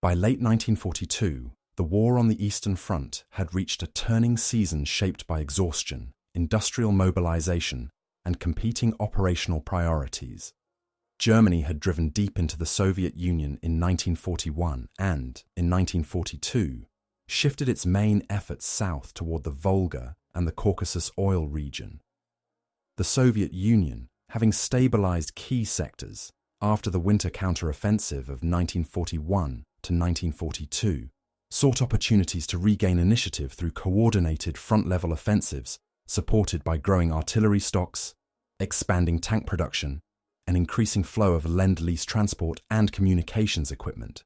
By late 1942, the war on the Eastern Front had reached a turning season shaped by exhaustion, industrial mobilization, and competing operational priorities. Germany had driven deep into the Soviet Union in 1941 and, in 1942, shifted its main efforts south toward the Volga and the Caucasus oil region. The Soviet Union, having stabilized key sectors after the winter counteroffensive of 1941 to 1942, sought opportunities to regain initiative through coordinated front-level offensives supported by growing artillery stocks, expanding tank production, an increasing flow of Lend-Lease transport and communications equipment.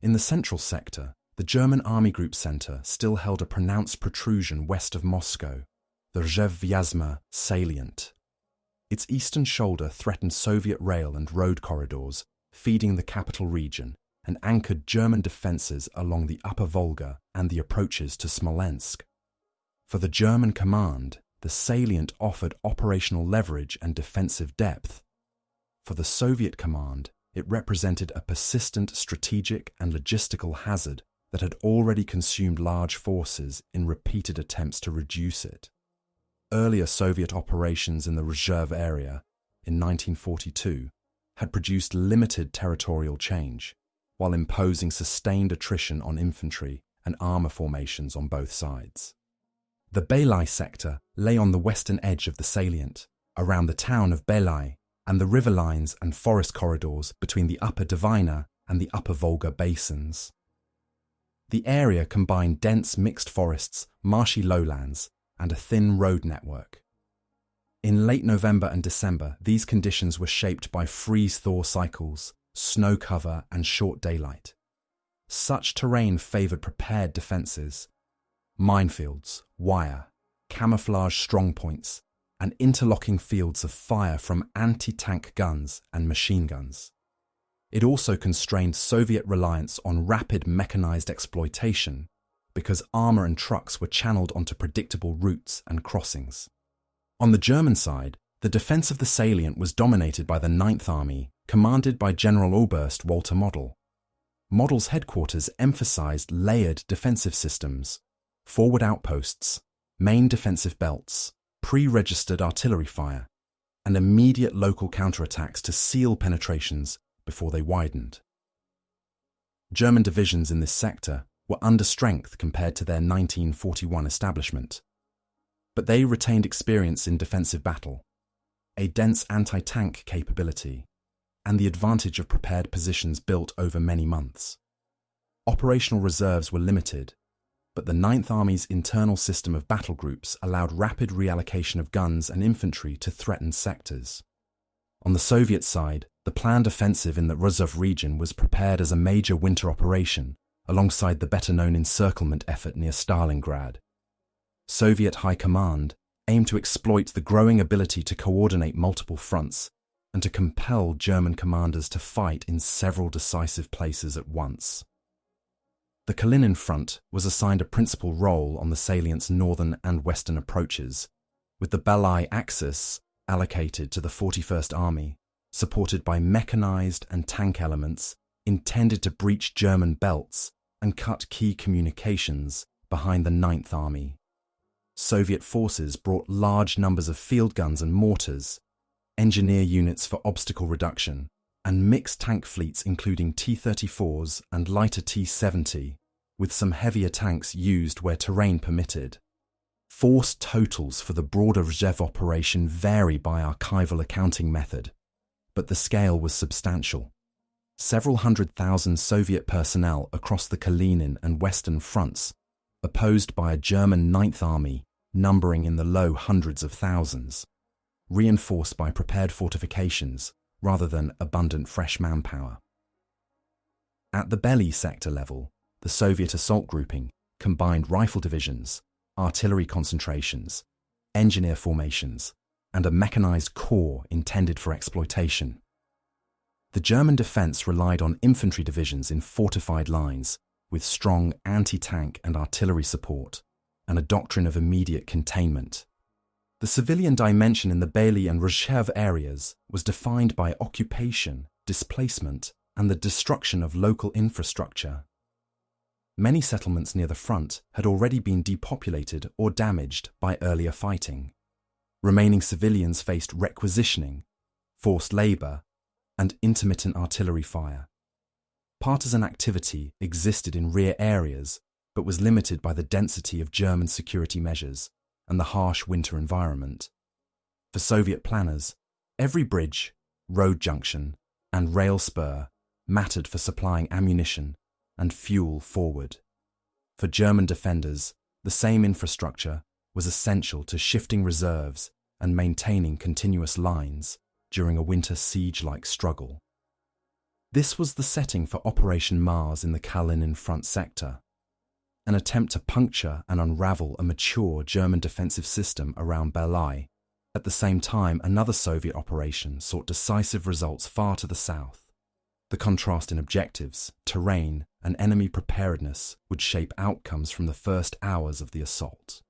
In the central sector, the German Army Group Center still held a pronounced protrusion west of Moscow, the Belyi Salient. Its eastern shoulder threatened Soviet rail and road corridors, feeding the capital region, and anchored German defenses along the upper Volga and the approaches to Smolensk. For the German command, the salient offered operational leverage and defensive depth. For the Soviet command, it represented a persistent strategic and logistical hazard that had already consumed large forces in repeated attempts to reduce it. Earlier Soviet operations in the Rzhev area, in 1942, had produced limited territorial change, while imposing sustained attrition on infantry and armor formations on both sides. The Belyi sector lay on the western edge of the salient, around the town of Belyi, and the river lines and forest corridors between the upper Dvina and the upper Volga basins. The area combined dense mixed forests, marshy lowlands, and a thin road network. In late November and December, these conditions were shaped by freeze-thaw cycles, snow cover, and short daylight. Such terrain favored prepared defenses, minefields, wire, camouflage strongpoints, and interlocking fields of fire from anti-tank guns and machine guns. It also constrained Soviet reliance on rapid mechanized exploitation because armor and trucks were channeled onto predictable routes and crossings. On the German side, the defense of the salient was dominated by the Ninth Army, commanded by General Oberst Walter Model. Model's headquarters emphasized layered defensive systems, forward outposts, main defensive belts, pre-registered artillery fire, and immediate local counterattacks to seal penetrations before they widened. German divisions in this sector were under strength compared to their 1941 establishment, but they retained experience in defensive battle, a dense anti-tank capability, and the advantage of prepared positions built over many months. Operational reserves were limited, but the Ninth Army's internal system of battle groups allowed rapid reallocation of guns and infantry to threatened sectors. On the Soviet side, the planned offensive in the Rzhev region was prepared as a major winter operation, alongside the better-known encirclement effort near Stalingrad. Soviet High Command aimed to exploit the growing ability to coordinate multiple fronts and to compel German commanders to fight in several decisive places at once. The Kalinin Front was assigned a principal role on the salient's northern and western approaches, with the Belyi Axis allocated to the 41st Army, supported by mechanized and tank elements intended to breach German belts and cut key communications behind the Ninth Army. Soviet forces brought large numbers of field guns and mortars, engineer units for obstacle reduction, and mixed tank fleets including T-34s and lighter T-70, with some heavier tanks used where terrain permitted. Force totals for the broader Rzhev operation vary by archival accounting method, but the scale was substantial. Several 100,000 Soviet personnel across the Kalinin and Western fronts, opposed by a German Ninth Army numbering in the low hundreds of thousands, reinforced by prepared fortifications rather than abundant fresh manpower. At the Belyi sector level, the Soviet assault grouping combined rifle divisions, artillery concentrations, engineer formations, and a mechanized corps intended for exploitation. The German defense relied on infantry divisions in fortified lines with strong anti-tank and artillery support and a doctrine of immediate containment. The civilian dimension in the Belyi and Rzhev areas was defined by occupation, displacement, and the destruction of local infrastructure. Many settlements near the front had already been depopulated or damaged by earlier fighting. Remaining civilians faced requisitioning, forced labor, and intermittent artillery fire. Partisan activity existed in rear areas, but was limited by the density of German security measures and the harsh winter environment. For Soviet planners, every bridge, road junction, and rail spur mattered for supplying ammunition and fuel forward. For German defenders, the same infrastructure was essential to shifting reserves and maintaining continuous lines during a winter siege-like struggle. This was the setting for Operation Mars in the Kalinin front sector, an attempt to puncture and unravel a mature German defensive system around Belyi. At the same time, another Soviet operation sought decisive results far to the south. The contrast in objectives, terrain, and enemy preparedness would shape outcomes from the first hours of the assault.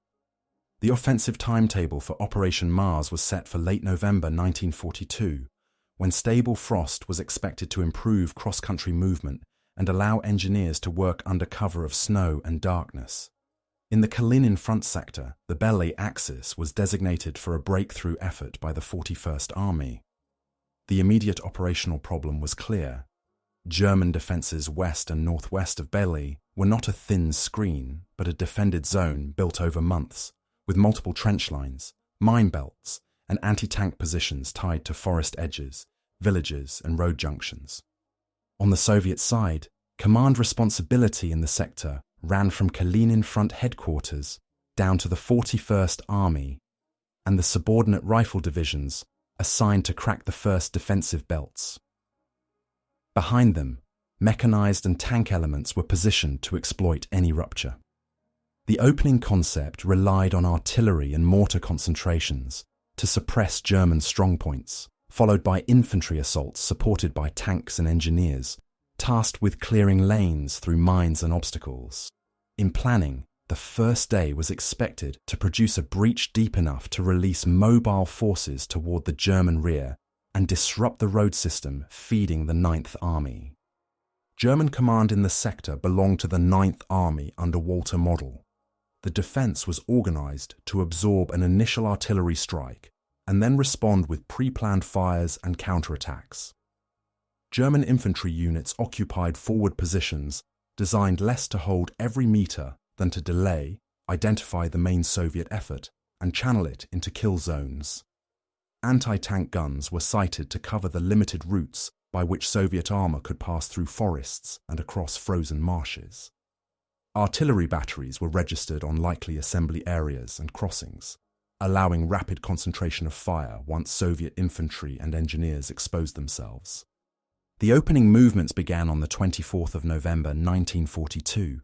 The offensive timetable for Operation Mars was set for late November 1942, when stable frost was expected to improve cross-country movement and allow engineers to work under cover of snow and darkness. In the Kalinin front sector, the Belyi axis was designated for a breakthrough effort by the 41st Army. The immediate operational problem was clear. German defences west and northwest of Belyi were not a thin screen, but a defended zone built over months, with multiple trench lines, mine belts, and anti-tank positions tied to forest edges, villages, and road junctions. On the Soviet side, command responsibility in the sector ran from Kalinin Front headquarters down to the 41st Army and the subordinate rifle divisions assigned to crack the first defensive belts. Behind them, mechanized and tank elements were positioned to exploit any rupture. The opening concept relied on artillery and mortar concentrations to suppress German strongpoints, followed by infantry assaults supported by tanks and engineers, tasked with clearing lanes through mines and obstacles. In planning, the first day was expected to produce a breach deep enough to release mobile forces toward the German rear and disrupt the road system feeding the 9th Army. German command in the sector belonged to the 9th Army under Walter Model. The defense was organized to absorb an initial artillery strike and then respond with pre-planned fires and counterattacks. German infantry units occupied forward positions designed less to hold every meter than to delay, identify the main Soviet effort, and channel it into kill zones. Anti-tank guns were sighted to cover the limited routes by which Soviet armor could pass through forests and across frozen marshes. Artillery batteries were registered on likely assembly areas and crossings, allowing rapid concentration of fire once Soviet infantry and engineers exposed themselves. The opening movements began on the 24th of November 1942.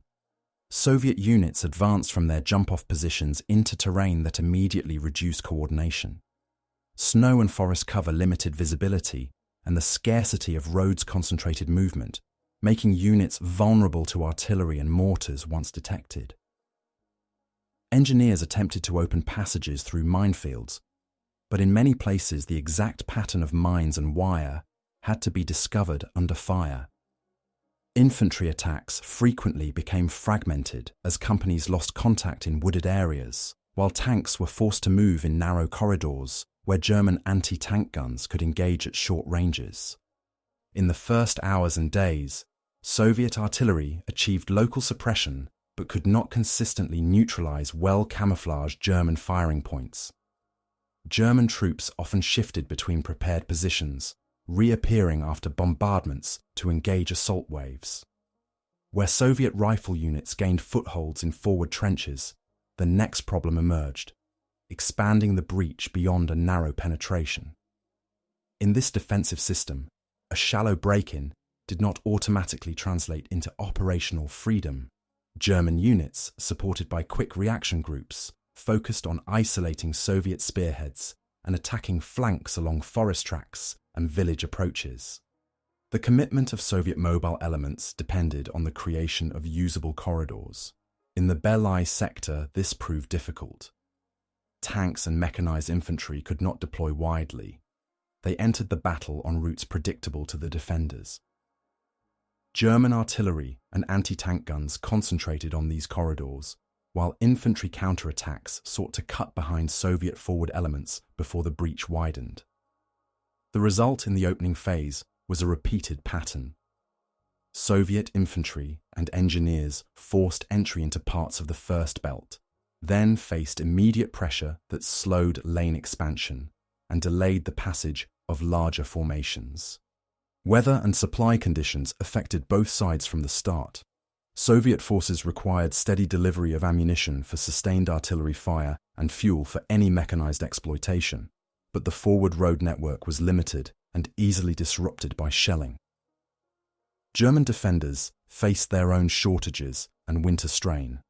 Soviet units advanced from their jump-off positions into terrain that immediately reduced coordination. Snow and forest cover limited visibility, and the scarcity of roads concentrated movement, making units vulnerable to artillery and mortars once detected. Engineers attempted to open passages through minefields, but in many places the exact pattern of mines and wire had to be discovered under fire. Infantry attacks frequently became fragmented as companies lost contact in wooded areas, while tanks were forced to move in narrow corridors where German anti-tank guns could engage at short ranges. In the first hours and days, Soviet artillery achieved local suppression but could not consistently neutralize well-camouflaged German firing points. German troops often shifted between prepared positions, reappearing after bombardments to engage assault waves. Where Soviet rifle units gained footholds in forward trenches, the next problem emerged, expanding the breach beyond a narrow penetration. In this defensive system, a shallow break-in did not automatically translate into operational freedom. German units, supported by quick reaction groups, focused on isolating Soviet spearheads and attacking flanks along forest tracks and village approaches. The commitment of Soviet mobile elements depended on the creation of usable corridors. In the Belyi sector, this proved difficult. Tanks and mechanized infantry could not deploy widely. They entered the battle on routes predictable to the defenders. German artillery and anti-tank guns concentrated on these corridors, while infantry counterattacks sought to cut behind Soviet forward elements before the breach widened. The result in the opening phase was a repeated pattern. Soviet infantry and engineers forced entry into parts of the First Belt, then faced immediate pressure that slowed lane expansion and delayed the passage of larger formations. Weather and supply conditions affected both sides from the start. Soviet forces required steady delivery of ammunition for sustained artillery fire and fuel for any mechanized exploitation, but the forward road network was limited and easily disrupted by shelling. German defenders faced their own shortages and winter strain,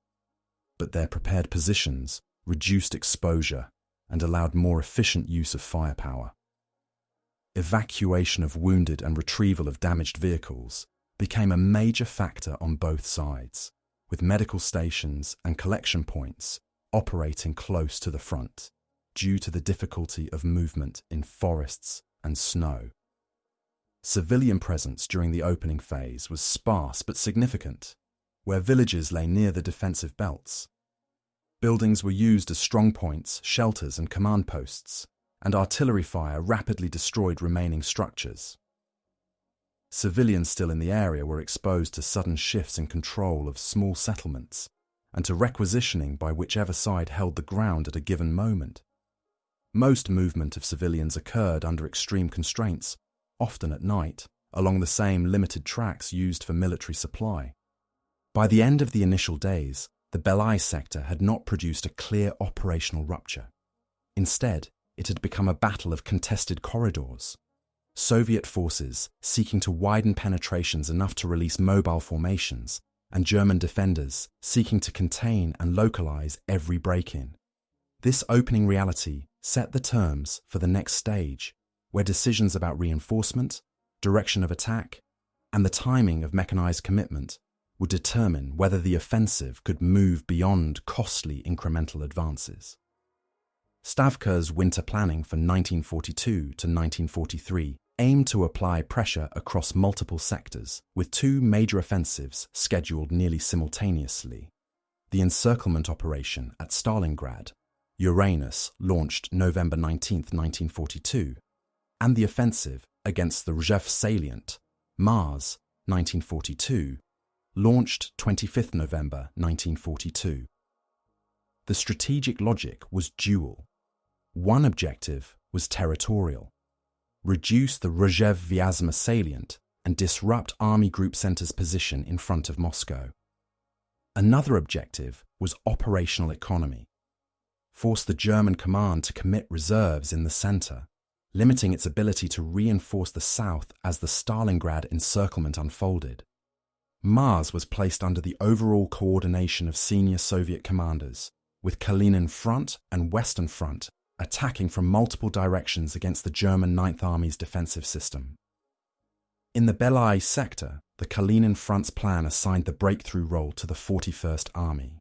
but their prepared positions reduced exposure and allowed more efficient use of firepower. Evacuation of wounded and retrieval of damaged vehicles became a major factor on both sides, with medical stations and collection points operating close to the front, due to the difficulty of movement in forests and snow. Civilian presence during the opening phase was sparse but significant, where villages lay near the defensive belts. Buildings were used as strongpoints, shelters and command posts, and artillery fire rapidly destroyed remaining structures. Civilians still in the area were exposed to sudden shifts in control of small settlements and to requisitioning by whichever side held the ground at a given moment. Most movement of civilians occurred under extreme constraints, often at night, along the same limited tracks used for military supply. By the end of the initial days, the Belyi sector had not produced a clear operational rupture. Instead, it had become a battle of contested corridors. Soviet forces seeking to widen penetrations enough to release mobile formations, and German defenders seeking to contain and localize every break-in. This opening reality set the terms for the next stage, where decisions about reinforcement, direction of attack, and the timing of mechanized commitment would determine whether the offensive could move beyond costly incremental advances. Stavka's winter planning for 1942 to 1943 aimed to apply pressure across multiple sectors, with two major offensives scheduled nearly simultaneously. The encirclement operation at Stalingrad, Uranus, launched November 19, 1942, and the offensive against the Belyi Salient, Mars, 1942, launched 25 November 1942. The strategic logic was dual. One objective was territorial: reduce the WWII salient and disrupt Army Group Center's position in front of Moscow. Another objective was operational economy: force the German command to commit reserves in the center, limiting its ability to reinforce the south as the Stalingrad encirclement unfolded. Mars was placed under the overall coordination of senior Soviet commanders, with Kalinin Front and Western Front attacking from multiple directions against the German Ninth Army's defensive system. In the Belyi sector, the Kalinin Front's plan assigned the breakthrough role to the 41st Army.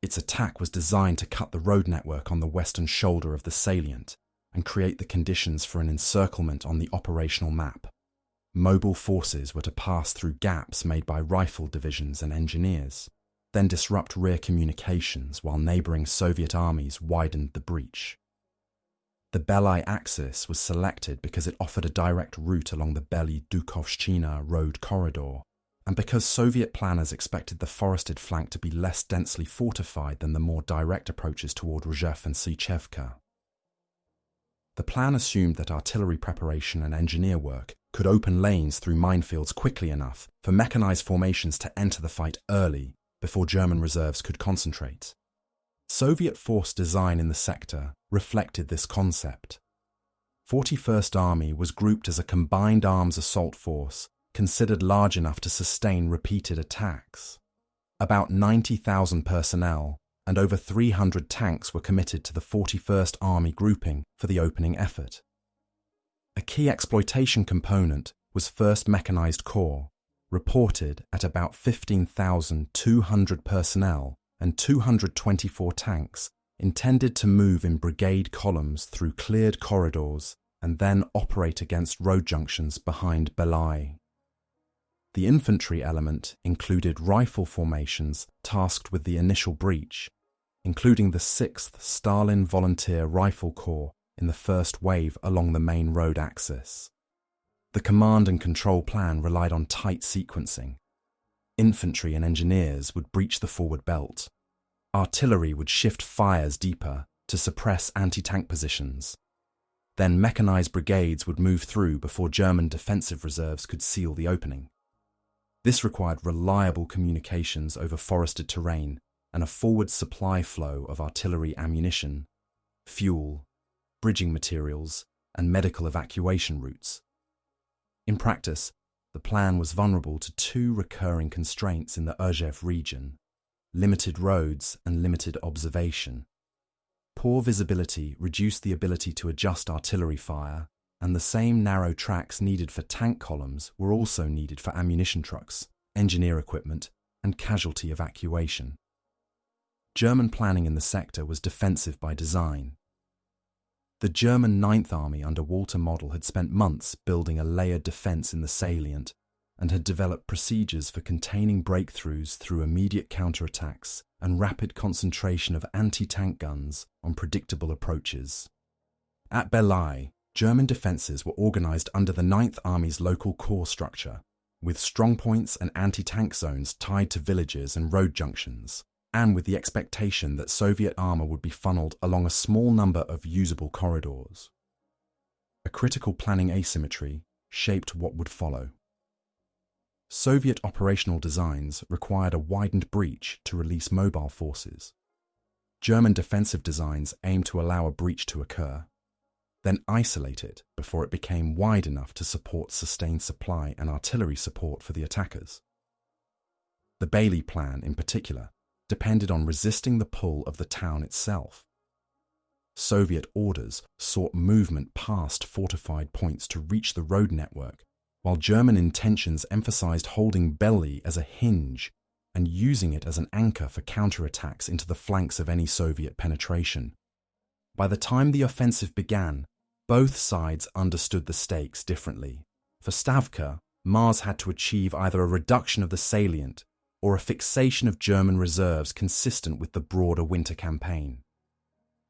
Its attack was designed to cut the road network on the western shoulder of the salient and create the conditions for an encirclement on the operational map. Mobile forces were to pass through gaps made by rifle divisions and engineers, then disrupt rear communications while neighbouring Soviet armies widened the breach. The Belyi axis was selected because it offered a direct route along the Belyi-Dukovshchina road corridor, and because Soviet planners expected the forested flank to be less densely fortified than the more direct approaches toward Rzhev and Sychevka. The plan assumed that artillery preparation and engineer work could open lanes through minefields quickly enough for mechanized formations to enter the fight early before German reserves could concentrate. Soviet force design in the sector reflected this concept. 41st Army was grouped as a combined arms assault force considered large enough to sustain repeated attacks. About 90,000 personnel and over 300 tanks were committed to the 41st Army grouping for the opening effort. A key exploitation component was 1st Mechanized Corps, reported at about 15,200 personnel and 224 tanks, intended to move in brigade columns through cleared corridors and then operate against road junctions behind Belyi. The infantry element included rifle formations tasked with the initial breach, including the 6th Stalin Volunteer Rifle Corps in the first wave along the main road axis. The command and control plan relied on tight sequencing. Infantry and engineers would breach the forward belt. Artillery would shift fires deeper to suppress anti-tank positions. Then mechanized brigades would move through before German defensive reserves could seal the opening. This required reliable communications over forested terrain and a forward supply flow of artillery ammunition, fuel, bridging materials, and medical evacuation routes. In practice, the plan was vulnerable to two recurring constraints in the Zhukov region: limited roads and limited observation. Poor visibility reduced the ability to adjust artillery fire, and the same narrow tracks needed for tank columns were also needed for ammunition trucks, engineer equipment, and casualty evacuation. German planning in the sector was defensive by design. The German Ninth Army under Walter Model had spent months building a layered defense in the salient and had developed procedures for containing breakthroughs through immediate counterattacks and rapid concentration of anti-tank guns on predictable approaches. At Belyi, German defences were organised under the Ninth Army's local corps structure, with strongpoints and anti-tank zones tied to villages and road junctions, and with the expectation that Soviet armour would be funneled along a small number of usable corridors. A critical planning asymmetry shaped what would follow. Soviet operational designs required a widened breach to release mobile forces. German defensive designs aimed to allow a breach to occur, then isolate it before it became wide enough to support sustained supply and artillery support for the attackers. The Belyi plan, in particular, depended on resisting the pull of the town itself. Soviet orders sought movement past fortified points to reach the road network, while German intentions emphasized holding Belyi as a hinge and using it as an anchor for counterattacks into the flanks of any Soviet penetration. By the time the offensive began, both sides understood the stakes differently. For Stavka, Mars had to achieve either a reduction of the salient or a fixation of German reserves consistent with the broader winter campaign.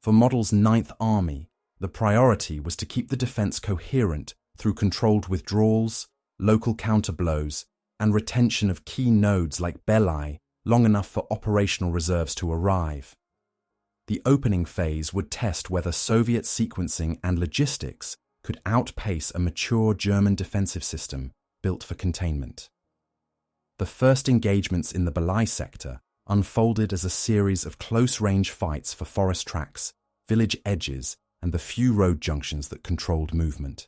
For Model's Ninth Army, the priority was to keep the defence coherent through controlled withdrawals, local counterblows, and retention of key nodes like Belyi long enough for operational reserves to arrive. The opening phase would test whether Soviet sequencing and logistics could outpace a mature German defensive system built for containment. The first engagements in the Belyi sector unfolded as a series of close-range fights for forest tracks, village edges, and the few road junctions that controlled movement.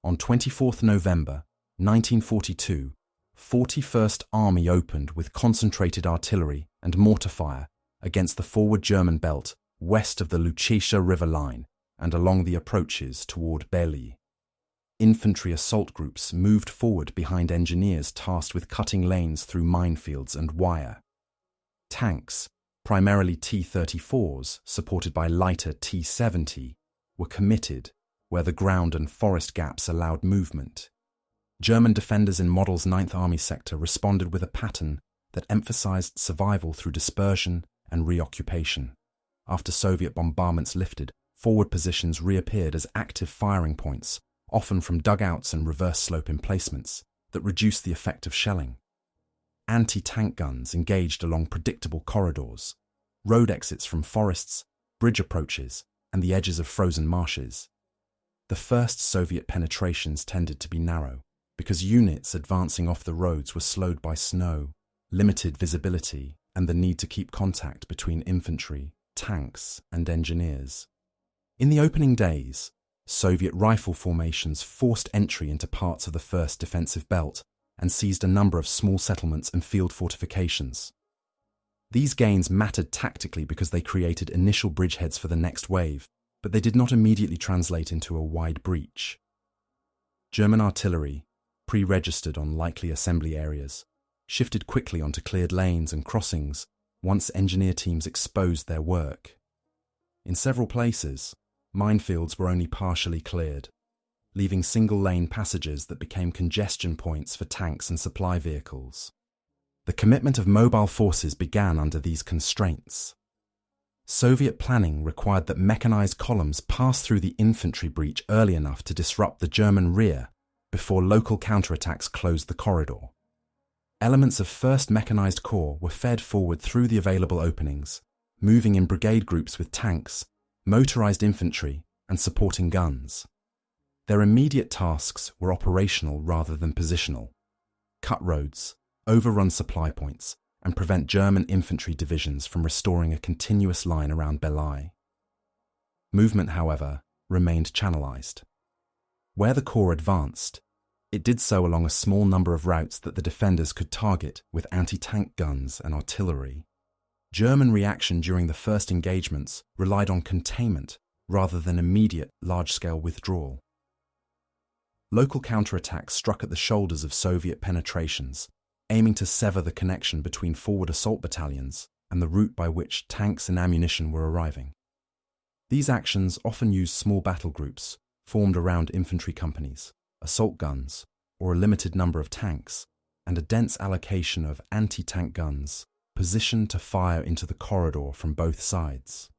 On 24th November 1942, 41st Army opened with concentrated artillery and mortar fire against the forward German belt west of the Luchesha River line and along the approaches toward Belyi. Infantry assault groups moved forward behind engineers tasked with cutting lanes through minefields and wire. Tanks, primarily T-34s supported by lighter T-70, were committed where the ground and forest gaps allowed movement. German defenders in Model's Ninth Army sector responded with a pattern that emphasized survival through dispersion and reoccupation. After Soviet bombardments lifted, forward positions reappeared as active firing points, often from dugouts and reverse slope emplacements, that reduced the effect of shelling. Anti-tank guns engaged along predictable corridors, road exits from forests, bridge approaches, and the edges of frozen marshes. The first Soviet penetrations tended to be narrow, because units advancing off the roads were slowed by snow, limited visibility, and the need to keep contact between infantry, tanks, and engineers. In the opening days, Soviet rifle formations forced entry into parts of the first defensive belt and seized a number of small settlements and field fortifications. These gains mattered tactically because they created initial bridgeheads for the next wave, but they did not immediately translate into a wide breach. German artillery, pre-registered on likely assembly areas, shifted quickly onto cleared lanes and crossings once engineer teams exposed their work. In several places, minefields were only partially cleared. leaving single-lane passages that became congestion points for tanks and supply vehicles. The commitment of mobile forces began under these constraints. Soviet planning required that mechanized columns pass through the infantry breach early enough to disrupt the German rear before local counterattacks closed the corridor. Elements of 1st Mechanized Corps were fed forward through the available openings, moving in brigade groups with tanks, motorized infantry, and supporting guns. Their immediate tasks were operational rather than positional: cut roads, overrun supply points, and prevent German infantry divisions from restoring a continuous line around Belyi. Movement, however, remained channelized. Where the corps advanced, it did so along a small number of routes that the defenders could target with anti-tank guns and artillery. German reaction during the first engagements relied on containment rather than immediate large-scale withdrawal. Local counterattacks struck at the shoulders of Soviet penetrations, aiming to sever the connection between forward assault battalions and the route by which tanks and ammunition were arriving. These actions often used small battle groups formed around infantry companies, assault guns, or a limited number of tanks, and a dense allocation of anti-tank guns positioned to fire into the corridor from both sides.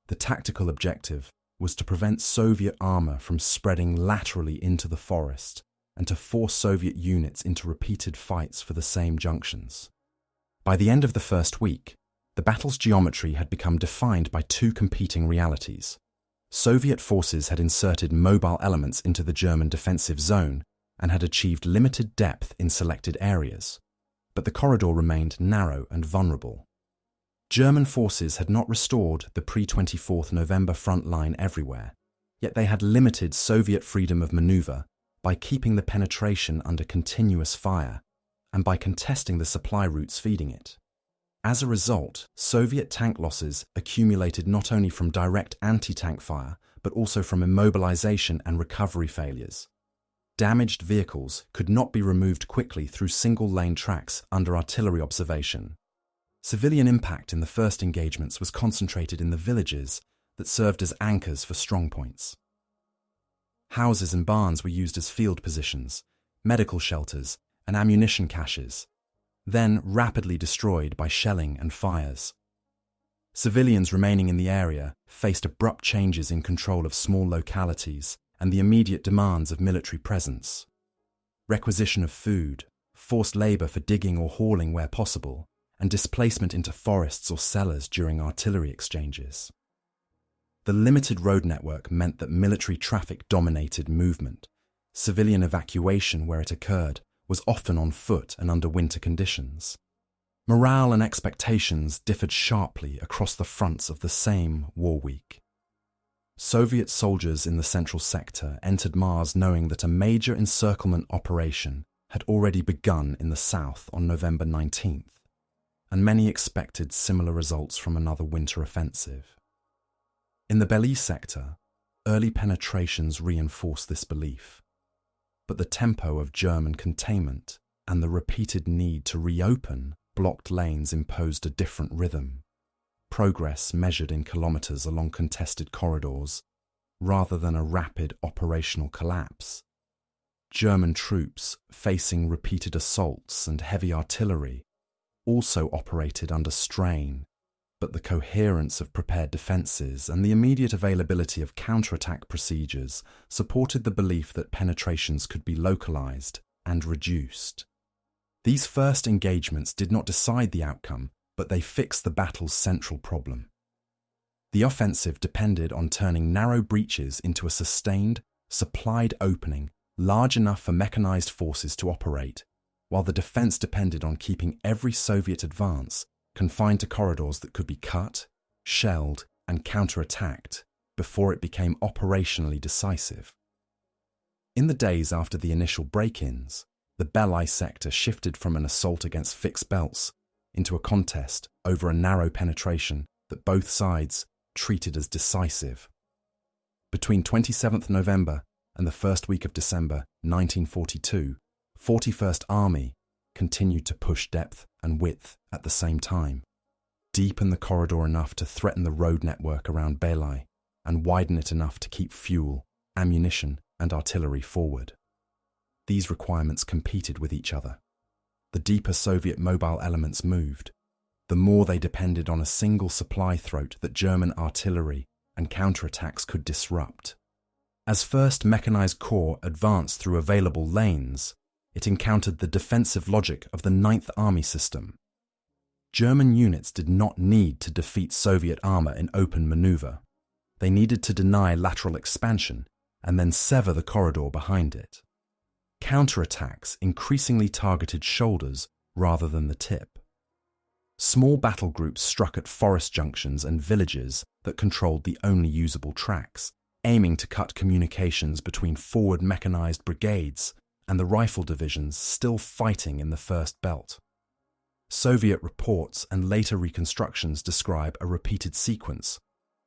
The tactical objective was to prevent Soviet armor from spreading laterally into the forest and to force Soviet units into repeated fights for the same junctions. By the end of the first week, the battle's geometry had become defined by two competing realities. Soviet forces had inserted mobile elements into the German defensive zone and had achieved limited depth in selected areas, but the corridor remained narrow and vulnerable. German forces had not restored the pre-24th November front line everywhere, yet they had limited Soviet freedom of maneuver by keeping the penetration under continuous fire and by contesting the supply routes feeding it. As a result, Soviet tank losses accumulated not only from direct anti-tank fire, but also from immobilization and recovery failures. Damaged vehicles could not be removed quickly through single-lane tracks under artillery observation. Civilian impact in the first engagements was concentrated in the villages that served as anchors for strongpoints. Houses and barns were used as field positions, medical shelters, and ammunition caches, then rapidly destroyed by shelling and fires. Civilians remaining in the area faced abrupt changes in control of small localities and the immediate demands of military presence. Requisition of food, forced labor for digging or hauling where possible, and displacement into forests or cellars during artillery exchanges. The limited road network meant that military traffic dominated movement. Civilian evacuation, where it occurred, was often on foot and under winter conditions. Morale and expectations differed sharply across the fronts of the same war week. Soviet soldiers in the central sector entered Mars knowing that a major encirclement operation had already begun in the south on November 19th, and many expected similar results from another winter offensive. In the Belyi sector, early penetrations reinforced this belief, but the tempo of German containment and the repeated need to reopen blocked lanes imposed a different rhythm. Progress measured in kilometers along contested corridors, rather than a rapid operational collapse. German troops, facing repeated assaults and heavy artillery, also operated under strain, but the coherence of prepared defences and the immediate availability of counterattack procedures supported the belief that penetrations could be localised and reduced. These first engagements did not decide the outcome, but they fixed the battle's central problem. The offensive depended on turning narrow breaches into a sustained, supplied opening large enough for mechanised forces to operate, while the defence depended on keeping every Soviet advance confined to corridors that could be cut, shelled, and counterattacked before it became operationally decisive. In the days after the initial break-ins, the Belyi sector shifted from an assault against fixed belts into a contest over a narrow penetration that both sides treated as decisive. Between 27th November and the first week of December 1942, 41st Army continued to push depth and width at the same time, deepen the corridor enough to threaten the road network around Belyi, and widen it enough to keep fuel, ammunition, and artillery forward. These requirements competed with each other. The deeper Soviet mobile elements moved, the more they depended on a single supply throat that German artillery and counterattacks could disrupt. As 1st Mechanized Corps advanced through available lanes, it encountered the defensive logic of the 9th Army system. German units did not need to defeat Soviet armor in open maneuver. They needed to deny lateral expansion and then sever the corridor behind it. Counterattacks increasingly targeted shoulders rather than the tip. Small battle groups struck at forest junctions and villages that controlled the only usable tracks, aiming to cut communications between forward mechanized brigades and the rifle divisions still fighting in the First Belt. Soviet reports and later reconstructions describe a repeated sequence.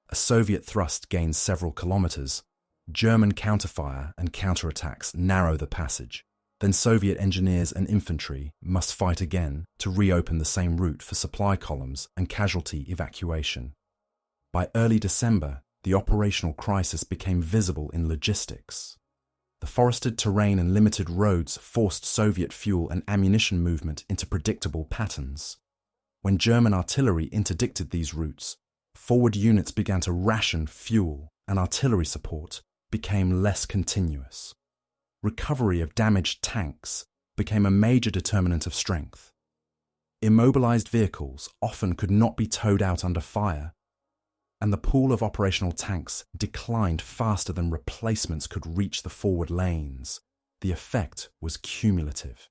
A Soviet thrust gains several kilometers, German counterfire and counterattacks narrow the passage. Then Soviet engineers and infantry must fight again to reopen the same route for supply columns and casualty evacuation. By early December, the operational crisis became visible in logistics. The forested terrain and limited roads forced Soviet fuel and ammunition movement into predictable patterns. When German artillery interdicted these routes, forward units began to ration fuel and artillery support became less continuous. Recovery of damaged tanks became a major determinant of strength. Immobilized vehicles often could not be towed out under fire, and the pool of operational tanks declined faster than replacements could reach the forward lanes. The effect was cumulative.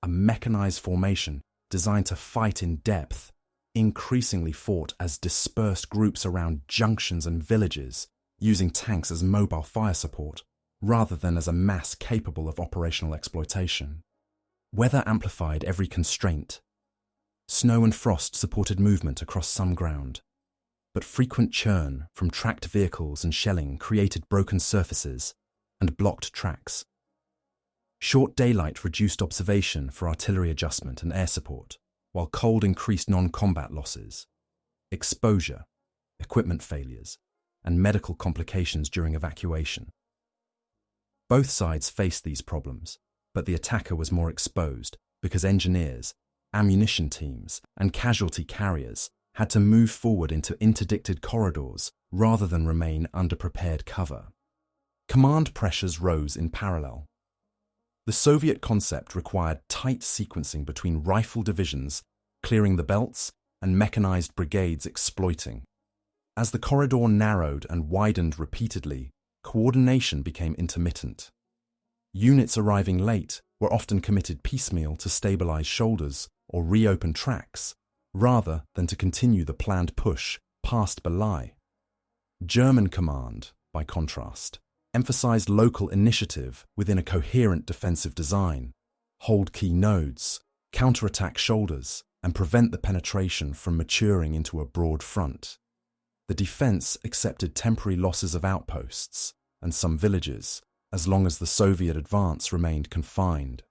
A mechanized formation designed to fight in depth increasingly fought as dispersed groups around junctions and villages, using tanks as mobile fire support rather than as a mass capable of operational exploitation. Weather amplified every constraint. Snow and frost supported movement across some ground, but frequent churn from tracked vehicles and shelling created broken surfaces and blocked tracks. Short daylight reduced observation for artillery adjustment and air support, while cold increased non-combat losses, exposure, equipment failures, and medical complications during evacuation. Both sides faced these problems, but the attacker was more exposed because engineers, ammunition teams, and casualty carriers had to move forward into interdicted corridors rather than remain under prepared cover. Command pressures rose in parallel. The Soviet concept required tight sequencing between rifle divisions clearing the belts and mechanized brigades exploiting. As the corridor narrowed and widened repeatedly, coordination became intermittent. Units arriving late were often committed piecemeal to stabilize shoulders or reopen tracks, rather than to continue the planned push past Belyi. German command, by contrast, emphasized local initiative within a coherent defensive design, hold key nodes, counterattack shoulders, and prevent the penetration from maturing into a broad front. The defense accepted temporary losses of outposts and some villages, as long as the Soviet advance remained confined.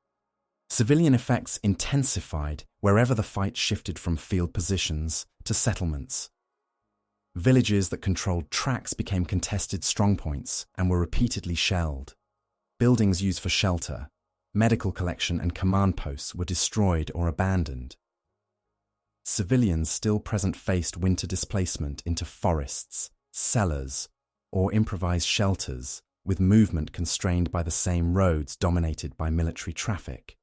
Civilian effects intensified wherever the fight shifted from field positions to settlements. Villages that controlled tracks became contested strongpoints and were repeatedly shelled. Buildings used for shelter, medical collection and command posts were destroyed or abandoned. Civilians still present faced winter displacement into forests, cellars, or improvised shelters, with movement constrained by the same roads dominated by military traffic.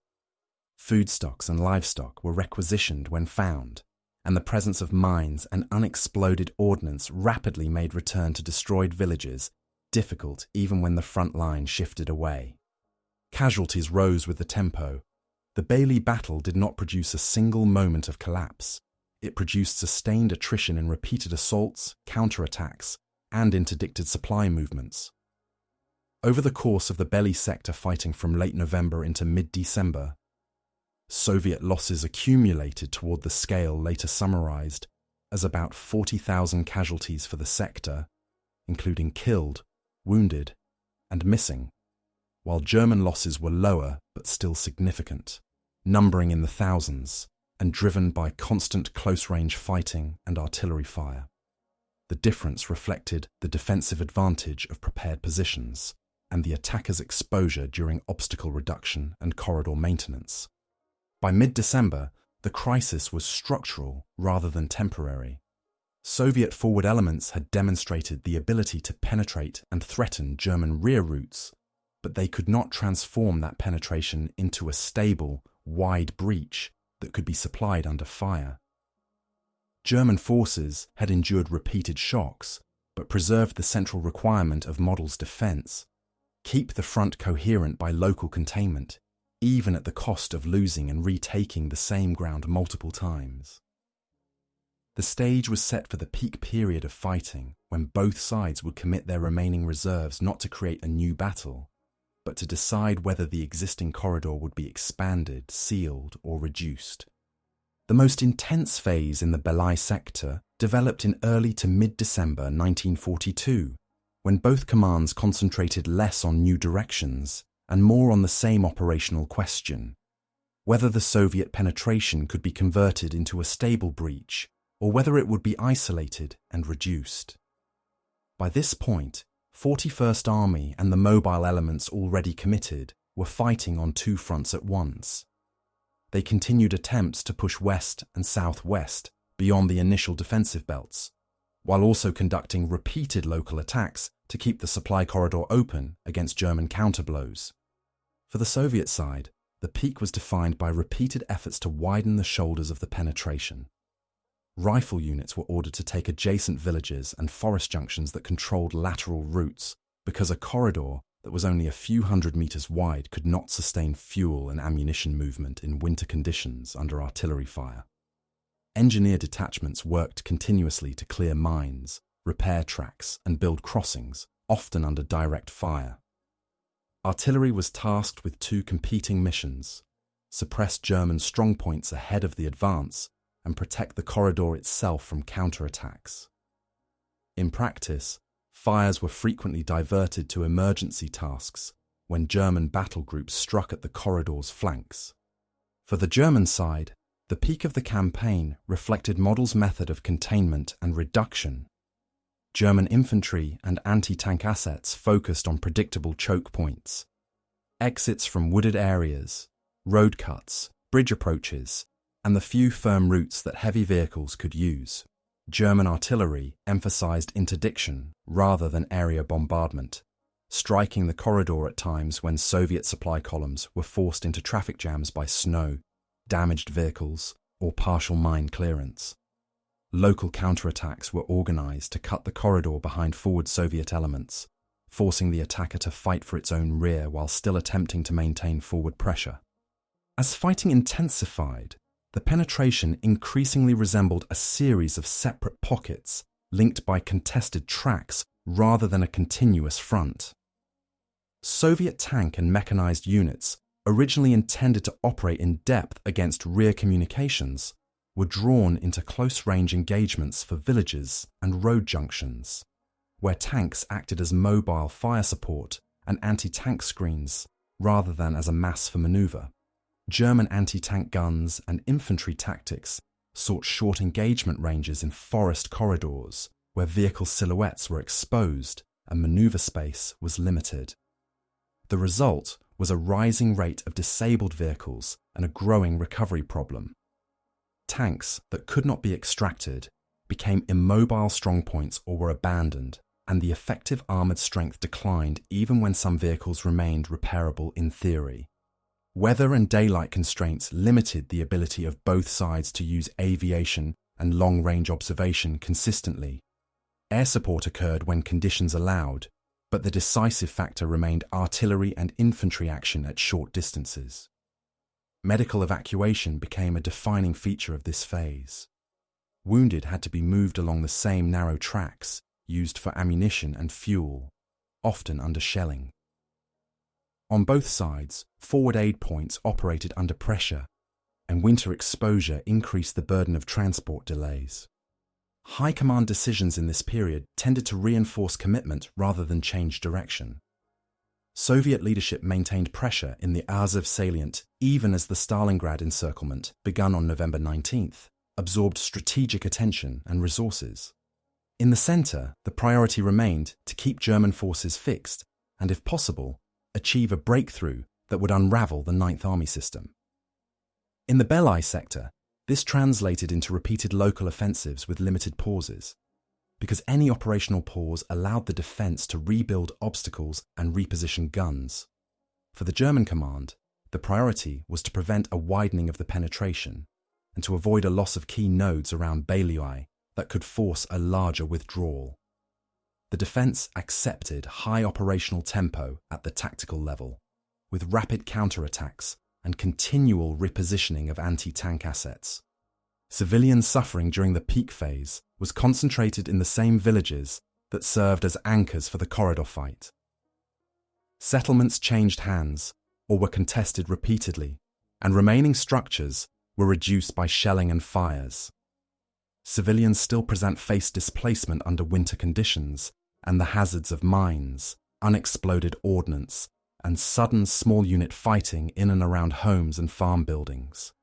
Food stocks and livestock were requisitioned when found, and the presence of mines and unexploded ordnance rapidly made return to destroyed villages difficult even when the front line shifted away. Casualties rose with the tempo. The Belyi battle did not produce a single moment of collapse. It produced sustained attrition in repeated assaults, counterattacks, and interdicted supply movements. Over the course of the Belyi sector fighting from late November into mid-December, Soviet losses accumulated toward the scale later summarized as about 40,000 casualties for the sector, including killed, wounded, and missing, while German losses were lower but still significant, numbering in the thousands and driven by constant close-range fighting and artillery fire. The difference reflected the defensive advantage of prepared positions, and the attacker's exposure during obstacle reduction and corridor maintenance. By mid-December, the crisis was structural rather than temporary. Soviet forward elements had demonstrated the ability to penetrate and threaten German rear routes, but they could not transform that penetration into a stable, wide breach that could be supplied under fire. German forces had endured repeated shocks, but preserved the central requirement of Model's defense: keep the front coherent by local containment, even at the cost of losing and retaking the same ground multiple times. The stage was set for the peak period of fighting, when both sides would commit their remaining reserves not to create a new battle, but to decide whether the existing corridor would be expanded, sealed, or reduced. The most intense phase in the Belyi sector developed in early to mid-December 1942, when both commands concentrated less on new directions and more on the same operational question: whether the Soviet penetration could be converted into a stable breach, or whether it would be isolated and reduced. By this point, 41st Army and the mobile elements already committed were fighting on two fronts at once. They continued attempts to push west and southwest beyond the initial defensive belts, while also conducting repeated local attacks to keep the supply corridor open against German counterblows. For the Soviet side, the peak was defined by repeated efforts to widen the shoulders of the penetration. Rifle units were ordered to take adjacent villages and forest junctions that controlled lateral routes, because a corridor that was only a few hundred meters wide could not sustain fuel and ammunition movement in winter conditions under artillery fire. Engineer detachments worked continuously to clear mines, repair tracks, and build crossings, often under direct fire. Artillery was tasked with two competing missions: suppress German strongpoints ahead of the advance and protect the corridor itself from counterattacks. In practice, fires were frequently diverted to emergency tasks when German battle groups struck at the corridor's flanks. For the German side, the peak of the campaign reflected Model's method of containment and reduction. German infantry and anti-tank assets focused on predictable choke points: exits from wooded areas, road cuts, bridge approaches, and the few firm routes that heavy vehicles could use. German artillery emphasized interdiction rather than area bombardment, striking the corridor at times when Soviet supply columns were forced into traffic jams by snow, damaged vehicles, or partial mine clearance. Local counterattacks were organized to cut the corridor behind forward Soviet elements, forcing the attacker to fight for its own rear while still attempting to maintain forward pressure. As fighting intensified, the penetration increasingly resembled a series of separate pockets linked by contested tracks rather than a continuous front. Soviet tank and mechanized units, originally intended to operate in depth against rear communications, were drawn into close-range engagements for villages and road junctions, where tanks acted as mobile fire support and anti-tank screens rather than as a mass for maneuver. German anti-tank guns and infantry tactics sought short engagement ranges in forest corridors where vehicle silhouettes were exposed and maneuver space was limited. The result was a rising rate of disabled vehicles and a growing recovery problem. Tanks that could not be extracted became immobile strongpoints or were abandoned, and the effective armoured strength declined even when some vehicles remained repairable in theory. Weather and daylight constraints limited the ability of both sides to use aviation and long-range observation consistently. Air support occurred when conditions allowed, but the decisive factor remained artillery and infantry action at short distances. Medical evacuation became a defining feature of this phase. Wounded had to be moved along the same narrow tracks used for ammunition and fuel, often under shelling. On both sides, forward aid points operated under pressure, and winter exposure increased the burden of transport delays. High command decisions in this period tended to reinforce commitment rather than change direction. Soviet leadership maintained pressure in the Azov salient even as the Stalingrad encirclement, begun on November 19th, absorbed strategic attention and resources. In the center, the priority remained to keep German forces fixed and if possible, achieve a breakthrough that would unravel the Ninth Army system. In the Belyi sector, this translated into repeated local offensives with limited pauses, because any operational pause allowed the defence to rebuild obstacles and reposition guns. For the German command, the priority was to prevent a widening of the penetration and to avoid a loss of key nodes around WWII that could force a larger withdrawal. The defence accepted high operational tempo at the tactical level, with rapid counterattacks and continual repositioning of anti-tank assets. Civilian suffering during the peak phase was concentrated in the same villages that served as anchors for the corridor fight. Settlements changed hands or were contested repeatedly, and remaining structures were reduced by shelling and fires. Civilians still face displacement under winter conditions and the hazards of mines, unexploded ordnance, and sudden small unit fighting in and around homes and farm buildings.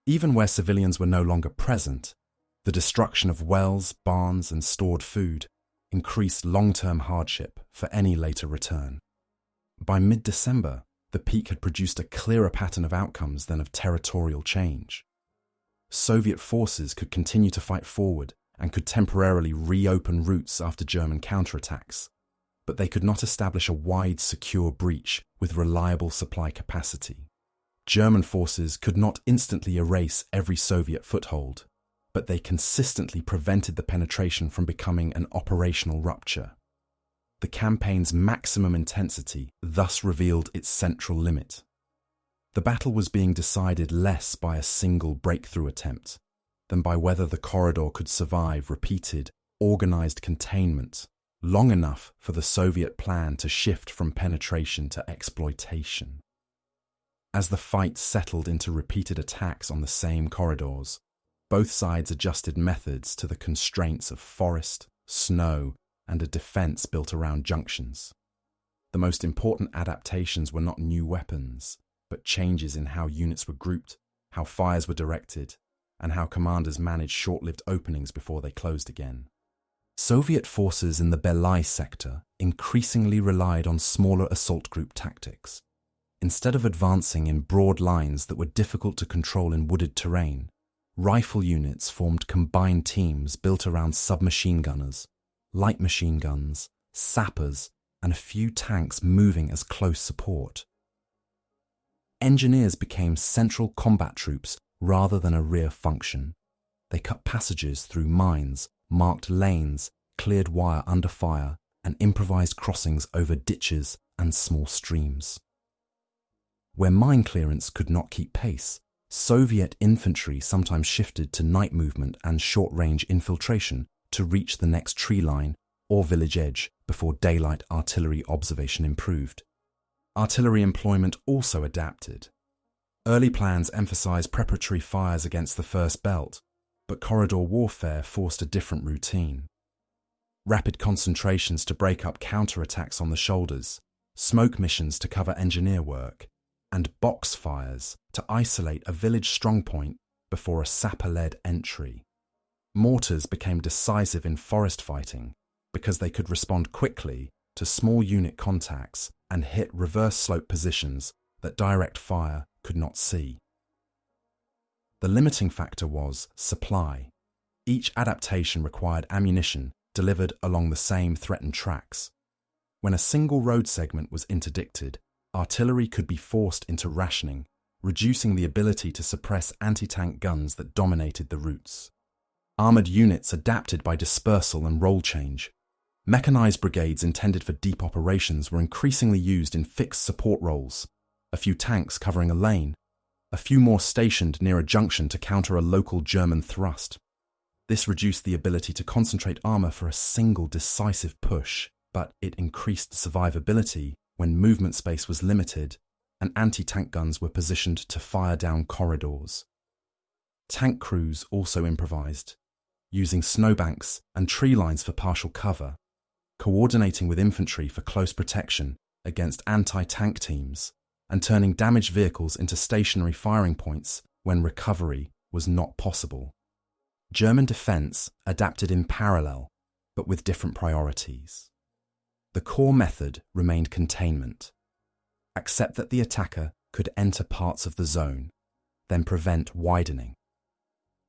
Even where civilians were no longer present, the destruction of wells, barns, and stored food increased long-term hardship for any later return. By mid-December, the peak had produced a clearer pattern of outcomes than of territorial change. Soviet forces could continue to fight forward and could temporarily reopen routes after German counterattacks, but they could not establish a wide, secure breach with reliable supply capacity. German forces could not instantly erase every Soviet foothold, but they consistently prevented the penetration from becoming an operational rupture. The campaign's maximum intensity thus revealed its central limit. The battle was being decided less by a single breakthrough attempt than by whether the corridor could survive repeated, organized containment long enough for the Soviet plan to shift from penetration to exploitation. As the fight settled into repeated attacks on the same corridors, both sides adjusted methods to the constraints of forest, snow, and a defense built around junctions. The most important adaptations were not new weapons, but changes in how units were grouped, how fires were directed, and how commanders managed short-lived openings before they closed again. Soviet forces in the Belyi sector increasingly relied on smaller assault group tactics. Instead of advancing in broad lines that were difficult to control in wooded terrain, rifle units formed combined teams built around submachine gunners, light machine guns, sappers, and a few tanks moving as close support. Engineers became central combat troops rather than a rear function. They cut passages through mines, marked lanes, cleared wire under fire, and improvised crossings over ditches and small streams. Where mine clearance could not keep pace, Soviet infantry sometimes shifted to night movement and short-range infiltration to reach the next tree line or village edge before daylight artillery observation improved. Artillery employment also adapted. Early plans emphasized preparatory fires against the first belt, but corridor warfare forced a different routine. Rapid concentrations to break up counterattacks on the shoulders, smoke missions to cover engineer work, and box fires to isolate a village strongpoint before a sapper-led entry. Mortars became decisive in forest fighting because they could respond quickly to small unit contacts and hit reverse slope positions that direct fire could not see. The limiting factor was supply. Each adaptation required ammunition delivered along the same threatened tracks. When a single road segment was interdicted, artillery could be forced into rationing, reducing the ability to suppress anti-tank guns that dominated the routes. Armoured units adapted by dispersal and role change. Mechanized brigades intended for deep operations were increasingly used in fixed support roles, a few tanks covering a lane, a few more stationed near a junction to counter a local German thrust. This reduced the ability to concentrate armour for a single decisive push, but it increased survivability when movement space was limited and anti-tank guns were positioned to fire down corridors. Tank crews also improvised, using snowbanks and tree lines for partial cover, coordinating with infantry for close protection against anti-tank teams, and turning damaged vehicles into stationary firing points when recovery was not possible. German defence adapted in parallel, but with different priorities. The core method remained containment. Accept that the attacker could enter parts of the zone, then prevent widening.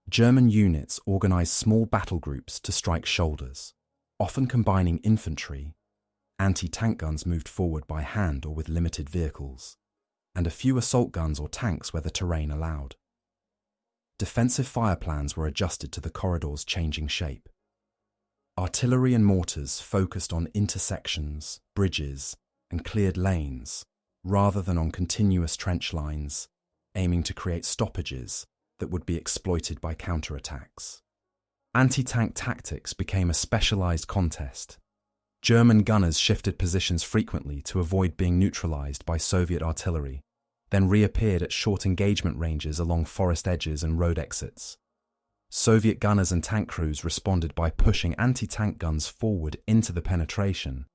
German units organized small battle groups to strike shoulders, often combining infantry. Anti-tank guns moved forward by hand or with limited vehicles, and a few assault guns or tanks where the terrain allowed. Defensive fire plans were adjusted to the corridor's changing shape. Artillery and mortars focused on intersections, bridges, and cleared lanes, rather than on continuous trench lines, aiming to create stoppages that would be exploited by counterattacks. Anti-tank tactics became a specialized contest. German gunners shifted positions frequently to avoid being neutralized by Soviet artillery, then reappeared at short engagement ranges along forest edges and road exits. Soviet gunners and tank crews responded by pushing anti-tank guns forward into the penetration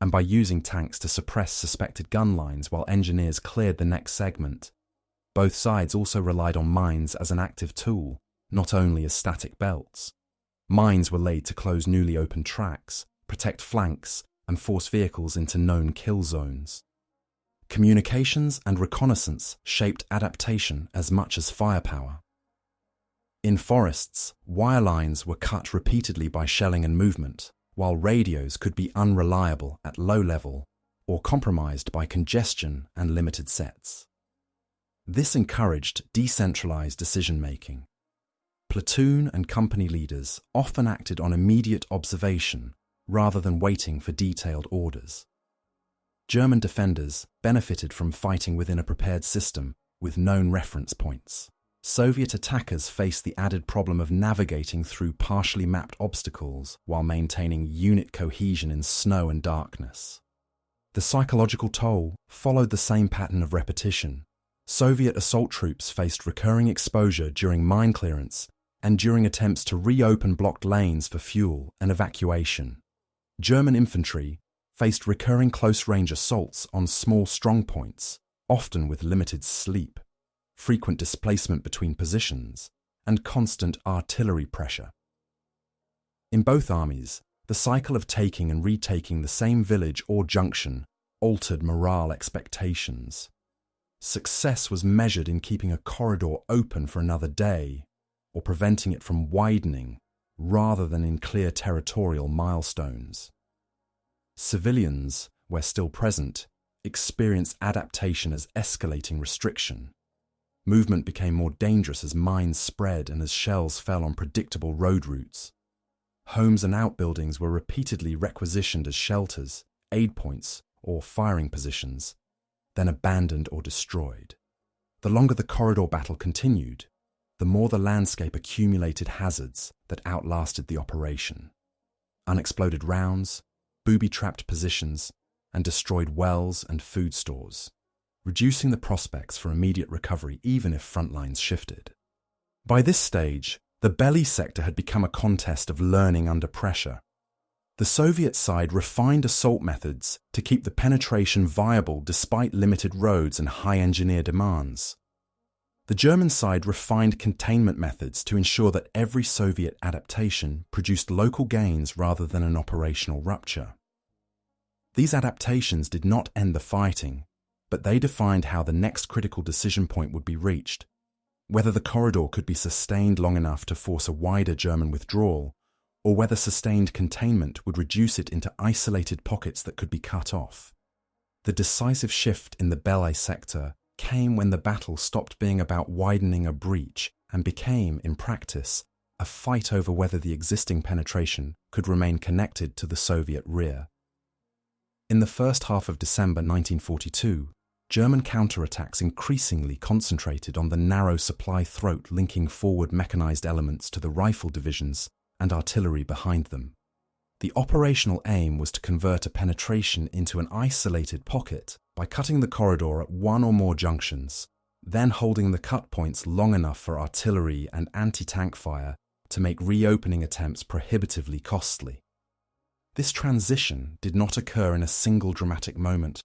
and by using tanks to suppress suspected gun lines while engineers cleared the next segment. Both sides also relied on mines as an active tool, not only as static belts. Mines were laid to close newly opened tracks, protect flanks, and force vehicles into known kill zones. Communications and reconnaissance shaped adaptation as much as firepower. In forests, wire lines were cut repeatedly by shelling and movement, while radios could be unreliable at low level or compromised by congestion and limited sets. This encouraged decentralized decision-making. Platoon and company leaders often acted on immediate observation rather than waiting for detailed orders. German defenders benefited from fighting within a prepared system with known reference points. Soviet attackers faced the added problem of navigating through partially mapped obstacles while maintaining unit cohesion in snow and darkness. The psychological toll followed the same pattern of repetition. Soviet assault troops faced recurring exposure during mine clearance and during attempts to reopen blocked lanes for fuel and evacuation. German infantry faced recurring close-range assaults on small strongpoints, often with limited sleep, frequent displacement between positions, and constant artillery pressure. In both armies, the cycle of taking and retaking the same village or junction altered morale expectations. Success was measured in keeping a corridor open for another day or preventing it from widening rather than in clear territorial milestones. Civilians, where still present, experienced adaptation as escalating restriction. Movement became more dangerous as mines spread and as shells fell on predictable road routes. Homes and outbuildings were repeatedly requisitioned as shelters, aid points, or firing positions, then abandoned or destroyed. The longer the corridor battle continued, the more the landscape accumulated hazards that outlasted the operation. Unexploded rounds, booby-trapped positions, and destroyed wells and food stores, reducing the prospects for immediate recovery even if front lines shifted. By this stage, the Belyi sector had become a contest of learning under pressure. The Soviet side refined assault methods to keep the penetration viable despite limited roads and high engineer demands. The German side refined containment methods to ensure that every Soviet adaptation produced local gains rather than an operational rupture. These adaptations did not end the fighting, but they defined how the next critical decision point would be reached, whether the corridor could be sustained long enough to force a wider German withdrawal, or whether sustained containment would reduce it into isolated pockets that could be cut off. The decisive shift in the Belyi sector came when the battle stopped being about widening a breach and became, in practice, a fight over whether the existing penetration could remain connected to the Soviet rear. In the first half of December 1942, German counterattacks increasingly concentrated on the narrow supply throat linking forward mechanized elements to the rifle divisions and artillery behind them. The operational aim was to convert a penetration into an isolated pocket by cutting the corridor at one or more junctions, then holding the cut points long enough for artillery and anti-tank fire to make reopening attempts prohibitively costly. This transition did not occur in a single dramatic moment,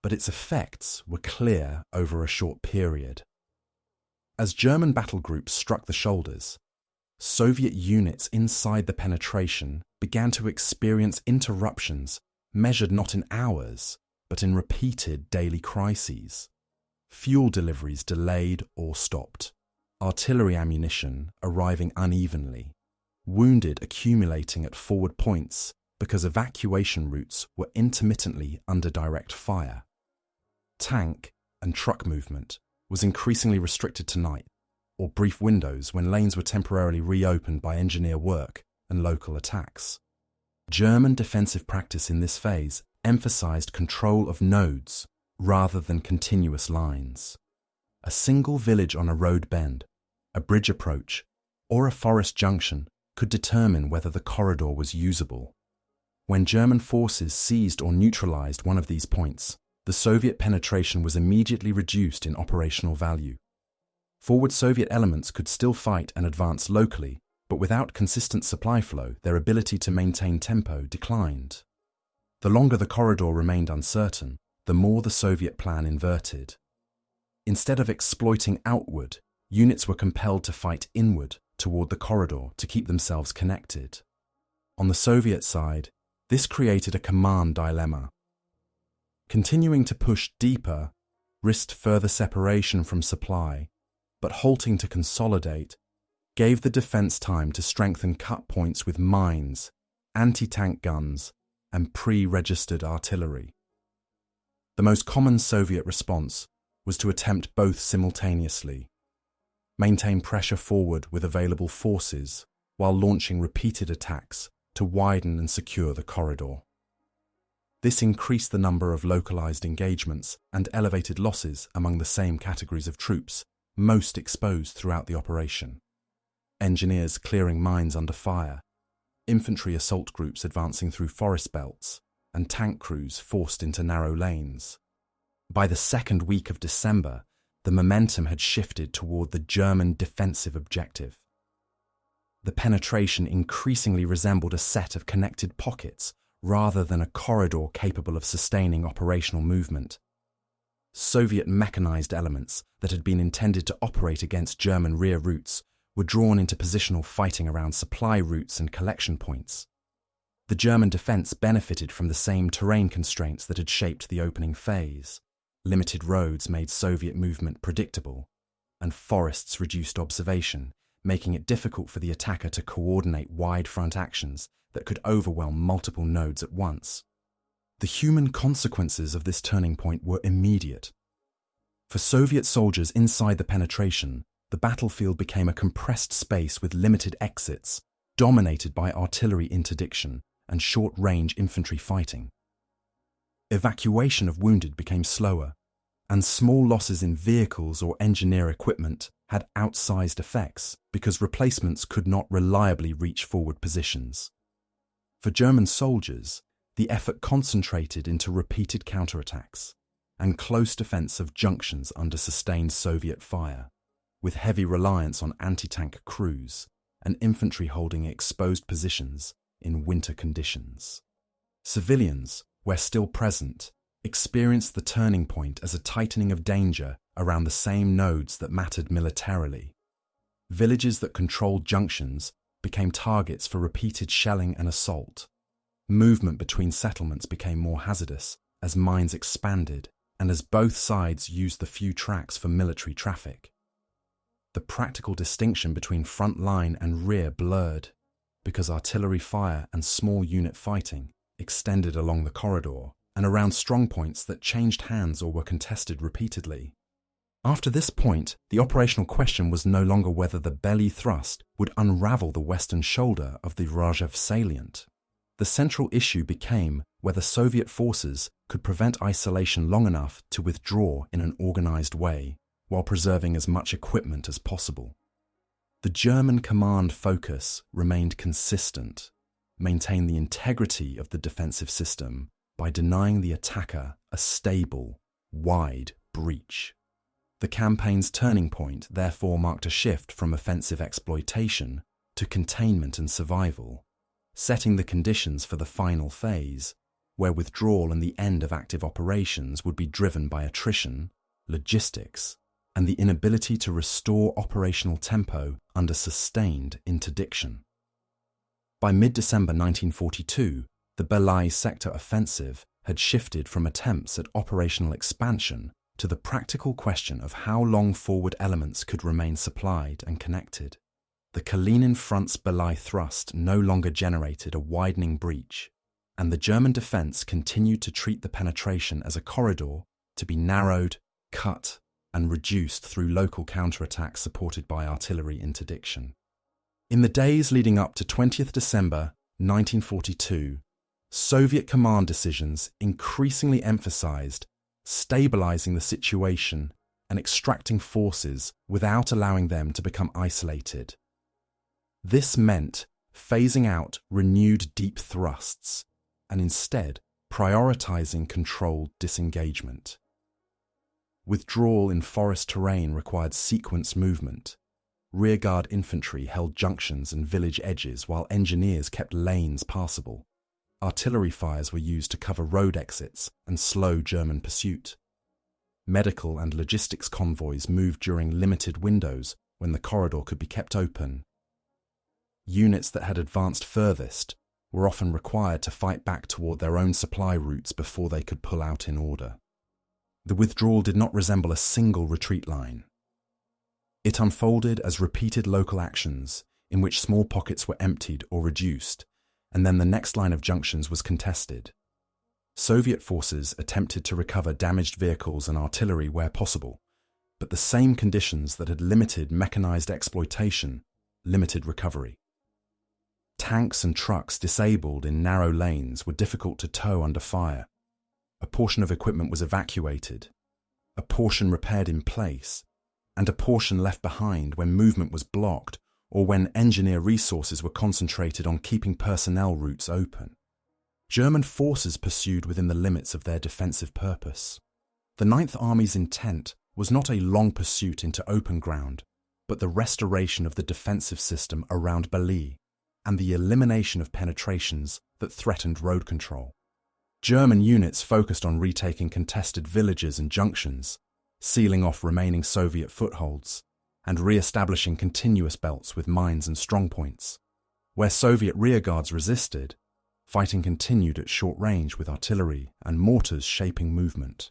but its effects were clear over a short period. As German battle groups struck the shoulders, Soviet units inside the penetration began to experience interruptions measured not in hours, but in repeated daily crises. Fuel deliveries delayed or stopped, artillery ammunition arriving unevenly, wounded accumulating at forward points because evacuation routes were intermittently under direct fire. Tank and truck movement was increasingly restricted to night, or brief windows when lanes were temporarily reopened by engineer work and local attacks. German defensive practice in this phase emphasized control of nodes rather than continuous lines. A single village on a road bend, a bridge approach, or a forest junction could determine whether the corridor was usable. When German forces seized or neutralized one of these points, the Soviet penetration was immediately reduced in operational value. Forward Soviet elements could still fight and advance locally, but without consistent supply flow, their ability to maintain tempo declined. The longer the corridor remained uncertain, the more the Soviet plan inverted. Instead of exploiting outward, units were compelled to fight inward toward the corridor to keep themselves connected. On the Soviet side, this created a command dilemma. Continuing to push deeper risked further separation from supply, but halting to consolidate gave the defense time to strengthen cut points with mines, anti-tank guns, and pre-registered artillery. The most common Soviet response was to attempt both simultaneously, maintain pressure forward with available forces while launching repeated attacks to widen and secure the corridor. This increased the number of localized engagements and elevated losses among the same categories of troops most exposed throughout the operation. Engineers clearing mines under fire, infantry assault groups advancing through forest belts, and tank crews forced into narrow lanes. By the second week of December, the momentum had shifted toward the German defensive objective. The penetration increasingly resembled a set of connected pockets rather than a corridor capable of sustaining operational movement. Soviet mechanized elements that had been intended to operate against German rear routes were drawn into positional fighting around supply routes and collection points. The German defense benefited from the same terrain constraints that had shaped the opening phase. Limited roads made Soviet movement predictable, and forests reduced observation, making it difficult for the attacker to coordinate wide front actions that could overwhelm multiple nodes at once. The human consequences of this turning point were immediate. For Soviet soldiers inside the penetration, the battlefield became a compressed space with limited exits, dominated by artillery interdiction and short-range infantry fighting. Evacuation of wounded became slower, and small losses in vehicles or engineer equipment had outsized effects because replacements could not reliably reach forward positions. For German soldiers, the effort concentrated into repeated counterattacks and close defense of junctions under sustained Soviet fire, with heavy reliance on anti-tank crews and infantry holding exposed positions in winter conditions. Civilians, where still present, experienced the turning point as a tightening of danger around the same nodes that mattered militarily. Villages that controlled junctions became targets for repeated shelling and assault. Movement between settlements became more hazardous as mines expanded and as both sides used the few tracks for military traffic. The practical distinction between front line and rear blurred because artillery fire and small unit fighting extended along the corridor and around strongpoints that changed hands or were contested repeatedly. After this point, the operational question was no longer whether the Belyi thrust would unravel the western shoulder of the WWII salient. The central issue became whether Soviet forces could prevent isolation long enough to withdraw in an organized way while preserving as much equipment as possible. The German command focus remained consistent: maintain the integrity of the defensive system by denying the attacker a stable, wide breach. The campaign's turning point therefore marked a shift from offensive exploitation to containment and survival, setting the conditions for the final phase, where withdrawal and the end of active operations would be driven by attrition, logistics, and the inability to restore operational tempo under sustained interdiction. By mid-December 1942, The Belyi sector offensive had shifted from attempts at operational expansion to the practical question of how long forward elements could remain supplied and connected. The Kalinin front's Belyi thrust no longer generated a widening breach, and the German defence continued to treat the penetration as a corridor to be narrowed, cut, and reduced through local counterattacks supported by artillery interdiction. In the days leading up to 20th December 1942, Soviet command decisions increasingly emphasized stabilizing the situation and extracting forces without allowing them to become isolated. This meant phasing out renewed deep thrusts and instead prioritizing controlled disengagement. Withdrawal in forest terrain required sequenced movement. Rearguard infantry held junctions and village edges while engineers kept lanes passable. Artillery fires were used to cover road exits and slow German pursuit. Medical and logistics convoys moved during limited windows when the corridor could be kept open. Units that had advanced furthest were often required to fight back toward their own supply routes before they could pull out in order. The withdrawal did not resemble a single retreat line. It unfolded as repeated local actions in which small pockets were emptied or reduced, and then the next line of junctions was contested. Soviet forces attempted to recover damaged vehicles and artillery where possible, but the same conditions that had limited mechanized exploitation limited recovery. Tanks and trucks disabled in narrow lanes were difficult to tow under fire. A portion of equipment was evacuated, a portion repaired in place, and a portion left behind when movement was blocked or when engineer resources were concentrated on keeping personnel routes open. German forces pursued within the limits of their defensive purpose. The Ninth Army's intent was not a long pursuit into open ground, but the restoration of the defensive system around Belyi and the elimination of penetrations that threatened road control. German units focused on retaking contested villages and junctions, sealing off remaining Soviet footholds, and re-establishing continuous belts with mines and strongpoints. Where Soviet rearguards resisted, fighting continued at short range with artillery and mortars shaping movement.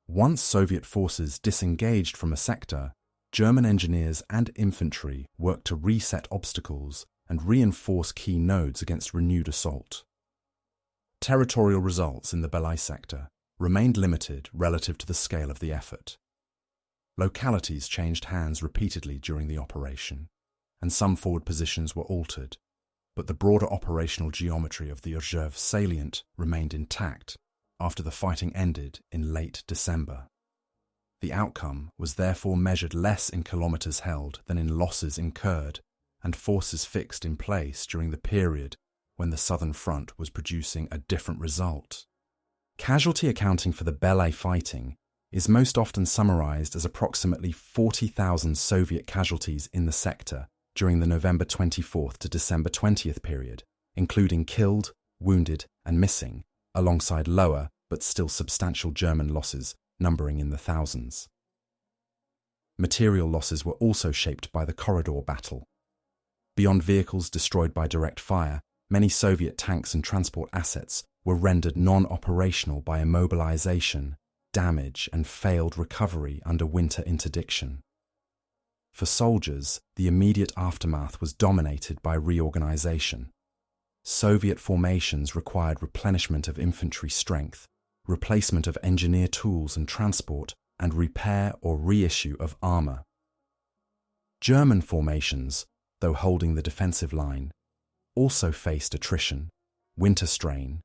Once Soviet forces disengaged from a sector, German engineers and infantry worked to reset obstacles and reinforce key nodes against renewed assault. Territorial results in the Belyi sector remained limited relative to the scale of the effort. Localities changed hands repeatedly during the operation, and some forward positions were altered, but the broader operational geometry of the Zhukov salient remained intact after the fighting ended in late December. The outcome was therefore measured less in kilometers held than in losses incurred and forces fixed in place during the period when the Southern Front was producing a different result. Casualty accounting for the Belyi fighting is most often summarized as approximately 40,000 Soviet casualties in the sector during the November 24th to December 20th period, including killed, wounded, and missing, alongside lower but still substantial German losses numbering in the thousands. Material losses were also shaped by the corridor battle. Beyond vehicles destroyed by direct fire, many Soviet tanks and transport assets were rendered non-operational by immobilization, damage, and failed recovery under winter interdiction. For soldiers, the immediate aftermath was dominated by reorganization. Soviet formations required replenishment of infantry strength, replacement of engineer tools and transport, and repair or reissue of armor. German formations, though holding the defensive line, also faced attrition, winter strain,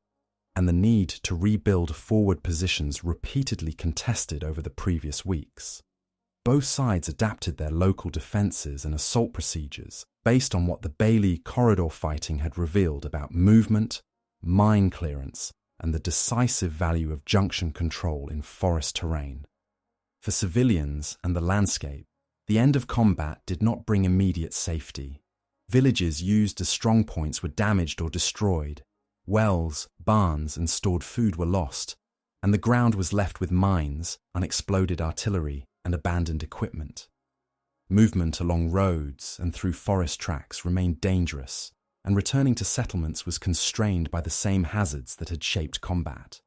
and the need to rebuild forward positions repeatedly contested over the previous weeks. Both sides adapted their local defenses and assault procedures based on what the Belyi corridor fighting had revealed about movement, mine clearance, and the decisive value of junction control in forest terrain. For civilians and the landscape, the end of combat did not bring immediate safety. Villages used as strongpoints were damaged or destroyed. Wells, barns, and stored food were lost, and the ground was left with mines, unexploded artillery, and abandoned equipment. Movement along roads and through forest tracks remained dangerous, and returning to settlements was constrained by the same hazards that had shaped combat.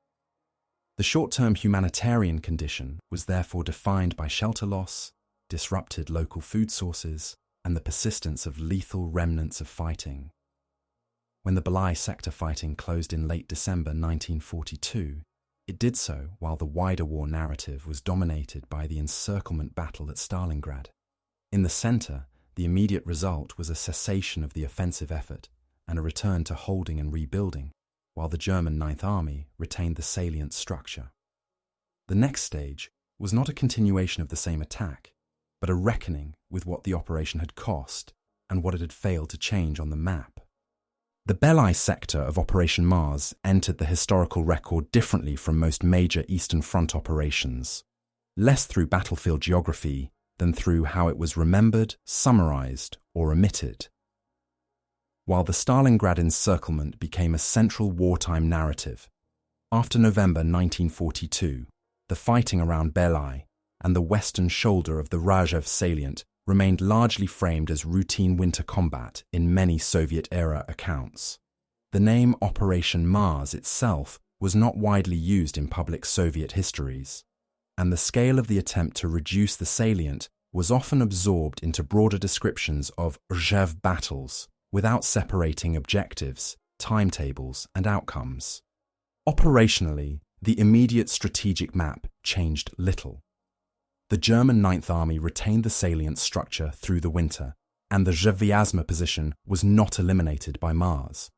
The short-term humanitarian condition was therefore defined by shelter loss, disrupted local food sources, and the persistence of lethal remnants of fighting. When the Belyi sector fighting closed in late December 1942, it did so while the wider war narrative was dominated by the encirclement battle at Stalingrad. In the center, the immediate result was a cessation of the offensive effort and a return to holding and rebuilding, while the German Ninth Army retained the salient structure. The next stage was not a continuation of the same attack, but a reckoning with what the operation had cost and what it had failed to change on the map. The Belyi sector of Operation Mars entered the historical record differently from most major Eastern Front operations, less through battlefield geography than through how it was remembered, summarized, or omitted. While the Stalingrad encirclement became a central wartime narrative, after November 1942, the fighting around Belyi and the western shoulder of the WWII salient remained largely framed as routine winter combat in many Soviet-era accounts. The name Operation Mars itself was not widely used in public Soviet histories, and the scale of the attempt to reduce the salient was often absorbed into broader descriptions of WWII battles without separating objectives, timetables, and outcomes. Operationally, the immediate strategic map changed little. The German Ninth Army retained the salient structure through the winter, and the Zhukov position was not eliminated by Mars.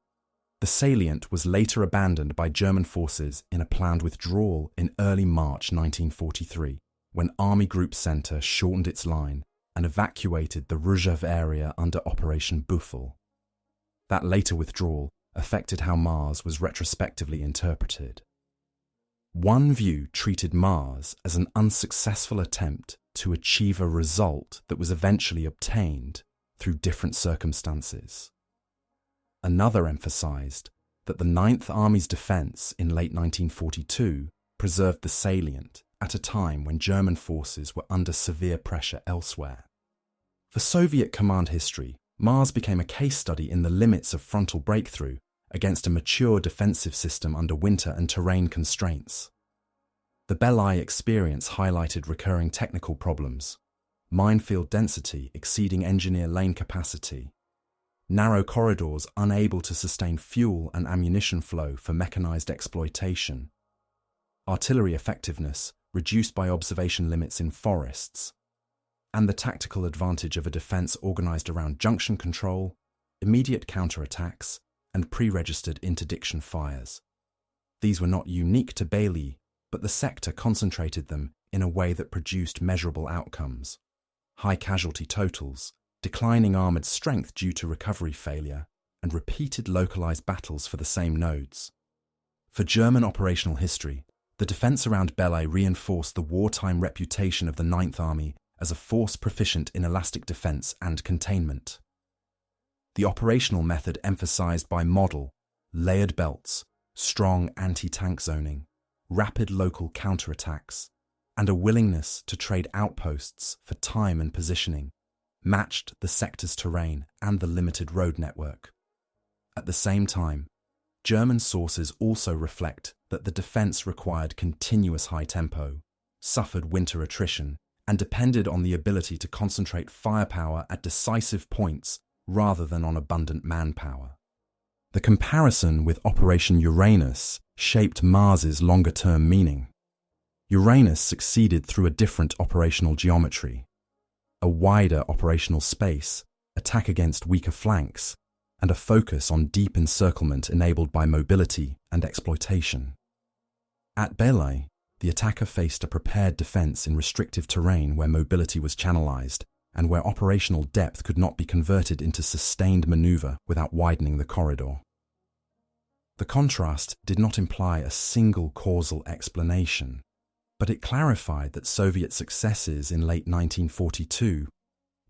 The salient was later abandoned by German forces in a planned withdrawal in early March 1943, when Army Group Center shortened its line and evacuated the Zhukov area under Operation Buffel. That later withdrawal affected how Mars was retrospectively interpreted. One view treated Mars as an unsuccessful attempt to achieve a result that was eventually obtained through different circumstances. Another emphasized that the Ninth Army's defense in late 1942 preserved the salient at a time when German forces were under severe pressure elsewhere. For Soviet command history, Mars became a case study in the limits of frontal breakthrough against a mature defensive system under winter and terrain constraints. The Belyi experience highlighted recurring technical problems, minefield density exceeding engineer lane capacity, narrow corridors unable to sustain fuel and ammunition flow for mechanized exploitation, artillery effectiveness reduced by observation limits in forests, and the tactical advantage of a defense organized around junction control, immediate counterattacks, and pre-registered interdiction fires. These were not unique to Belyi, but the sector concentrated them in a way that produced measurable outcomes: high casualty totals, declining armoured strength due to recovery failure, and repeated localised battles for the same nodes. For German operational history, the defence around Belyi reinforced the wartime reputation of the Ninth Army as a force proficient in elastic defence and containment. The operational method emphasised by model, layered belts, strong anti-tank zoning, rapid local counterattacks, and a willingness to trade outposts for time and positioning matched the sector's terrain and the limited road network. At the same time, German sources also reflect that the defence required continuous high tempo, suffered winter attrition, and depended on the ability to concentrate firepower at decisive points rather than on abundant manpower. The comparison with Operation Uranus shaped Mars's longer-term meaning. Uranus succeeded through a different operational geometry: a wider operational space, attack against weaker flanks, and a focus on deep encirclement enabled by mobility and exploitation. At Belyi, the attacker faced a prepared defence in restrictive terrain where mobility was channelized and where operational depth could not be converted into sustained manoeuvre without widening the corridor. The contrast did not imply a single causal explanation, but it clarified that Soviet successes in late 1942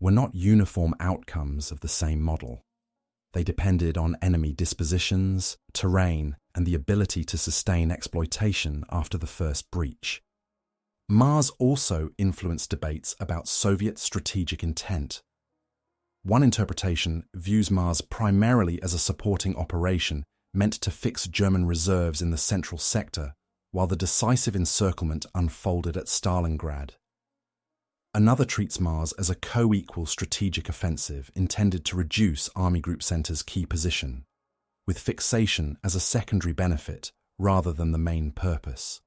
were not uniform outcomes of the same model. They depended on enemy dispositions, terrain, and the ability to sustain exploitation after the first breach. Mars also influenced debates about Soviet strategic intent. One interpretation views Mars primarily as a supporting operation meant to fix German reserves in the central sector, while the decisive encirclement unfolded at Stalingrad. Another treats Mars as a co-equal strategic offensive intended to reduce Army Group Centre's key position, with fixation as a secondary benefit rather than the main purpose.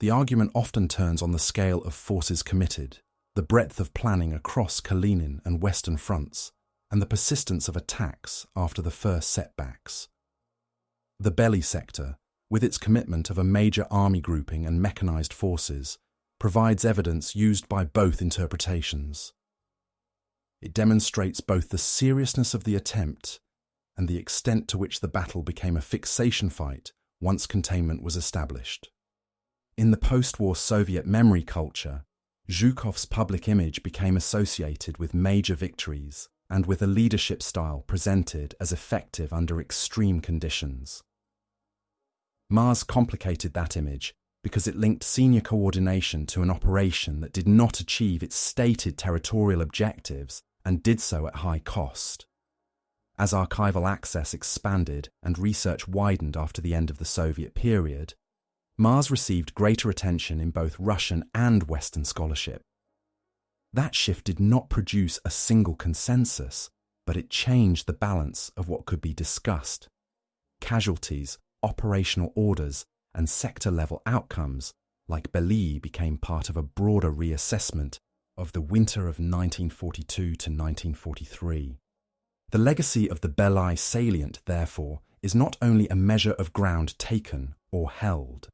The argument often turns on the scale of forces committed, the breadth of planning across Kalinin and Western fronts, and the persistence of attacks after the first setbacks. The Belyi sector, with its commitment of a major army grouping and mechanized forces, provides evidence used by both interpretations. It demonstrates both the seriousness of the attempt and the extent to which the battle became a fixation fight once containment was established. In the post-war Soviet memory culture, Zhukov's public image became associated with major victories and with a leadership style presented as effective under extreme conditions. Mars complicated that image because it linked senior coordination to an operation that did not achieve its stated territorial objectives and did so at high cost. As archival access expanded and research widened after the end of the Soviet period, Mars received greater attention in both Russian and Western scholarship. That shift did not produce a single consensus, but it changed the balance of what could be discussed. Casualties, operational orders, and sector-level outcomes, like Belyi, became part of a broader reassessment of the winter of 1942 to 1943. The legacy of the Belyi Salient, therefore, is not only a measure of ground taken or held.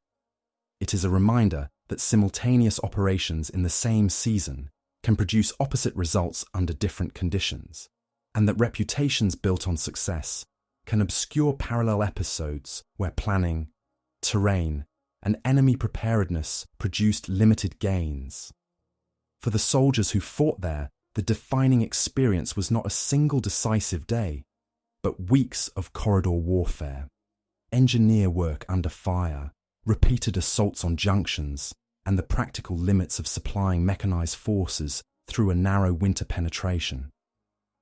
It is a reminder that simultaneous operations in the same season can produce opposite results under different conditions, and that reputations built on success can obscure parallel episodes where planning, terrain, and enemy preparedness produced limited gains. For the soldiers who fought there, the defining experience was not a single decisive day, but weeks of corridor warfare, engineer work under fire, repeated assaults on junctions, and the practical limits of supplying mechanized forces through a narrow winter penetration.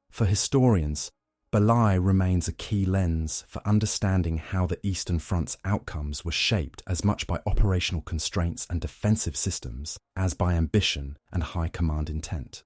For historians, Belyi remains a key lens for understanding how the Eastern Front's outcomes were shaped as much by operational constraints and defensive systems as by ambition and high command intent.